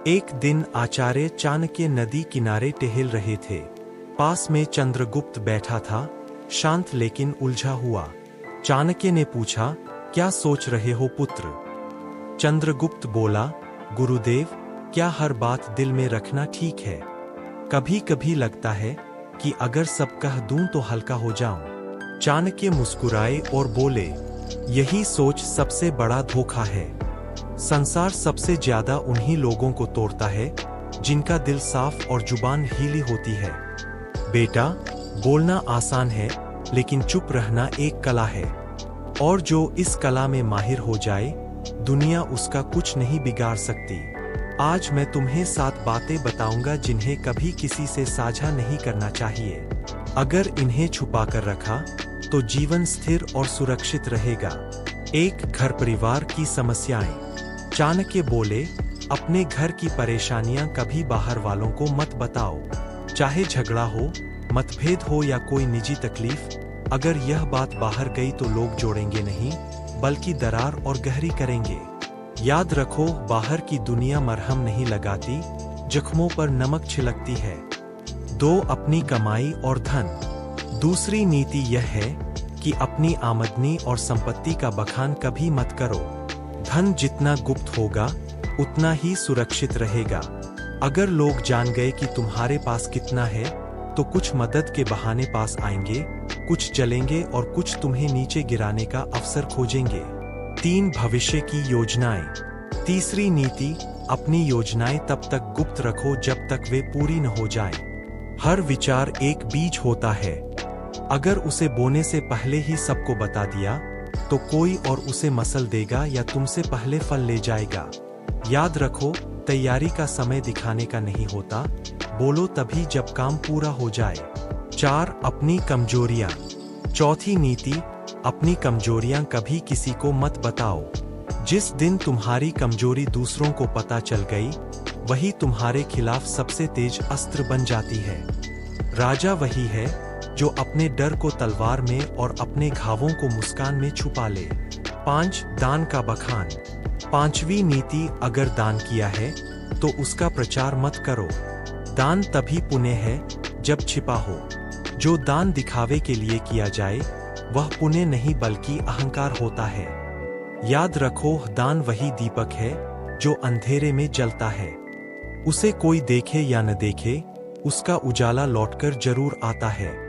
एक दिन आचार्य चाणक्य नदी किनारे टहल रहे थे। पास में चंद्रगुप्त बैठा था, शांत लेकिन उलझा हुआ। चाणक्य ने पूछा, क्या सोच रहे हो पुत्र? चंद्रगुप्त बोला, गुरुदेव, क्या हर बात दिल में रखना ठीक है? कभी कभी लगता है कि अगर सब कह दूं तो हल्का हो जाऊं। चाणक्य मुस्कुराए और बोले, यही सोच सबसे बड़ा धोखा है। संसार सबसे ज्यादा उन्हीं लोगों को तोड़ता है जिनका दिल साफ और जुबान ढीली होती है। बेटा, बोलना आसान है, लेकिन चुप रहना एक कला है। और जो इस कला में माहिर हो जाए, दुनिया उसका कुछ नहीं बिगाड़ सकती। आज मैं तुम्हें 7 बातें बताऊंगा जिन्हें कभी किसी से साझा नहीं करना चाहिए। अगर इन्हें छुपा कर रखा तो जीवन स्थिर और सुरक्षित रहेगा। 1. घर परिवार की समस्याएं। चाणक्य बोले, अपने घर की परेशानियां कभी बाहर वालों को मत बताओ। चाहे झगड़ा हो, मतभेद हो या कोई निजी तकलीफ, अगर यह बात बाहर गई तो लोग जोड़ेंगे नहीं, बल्कि दरार और गहरी करेंगे। याद रखो, बाहर की दुनिया मरहम नहीं लगाती, जख्मों पर नमक छिड़कती है। 2. अपनी कमाई और धन। दूसरी नीति यह है कि अपनी आमदनी और संपत्ति का बखान कभी मत करो। धन जितना गुप्त होगा, उतना ही सुरक्षित रहेगा। अगर लोग जान गए कि तुम्हारे पास कितना है, तो कुछ मदद के बहाने पास आएंगे, कुछ जलेंगे और कुछ तुम्हें नीचे गिराने का अवसर खोजेंगे। 3. भविष्य की योजनाएं। तीसरी नीति, अपनी योजनाएं तब तक गुप्त रखो जब तक वे पूरी न हो जाएं। हर विचार एक बीज होता है। अगर उसे बोने से पहले ही सबको बता दिया, तो कोई और उसे मसल देगा या तुमसे पहले फल ले जाएगा। याद रखो, तैयारी का समय दिखाने का नहीं होता, बोलो तभी जब काम पूरा हो जाए। 4. अपनी कमजोरियां। चौथी नीति, अपनी कमजोरियां कभी किसी को मत बताओ। जिस दिन तुम्हारी कमजोरी दूसरों को पता चल गई, वही तुम्हारे खिलाफ सबसे तेज अस्त्र बन जाती है। राजा वही है जो अपने डर को तलवार में और अपने घावों को मुस्कान में छुपा ले। 5. दान का बखान। पांचवी नीति, अगर दान किया है तो उसका प्रचार मत करो। दान तभी पुण्य है जब छिपा हो। जो दान दिखावे के लिए किया जाए, वह पुण्य नहीं बल्कि अहंकार होता है। याद रखो, दान वही दीपक है जो अंधेरे में जलता है। उसे कोई देखे या न देखे, उसका उजाला लौटकर जरूर आता है।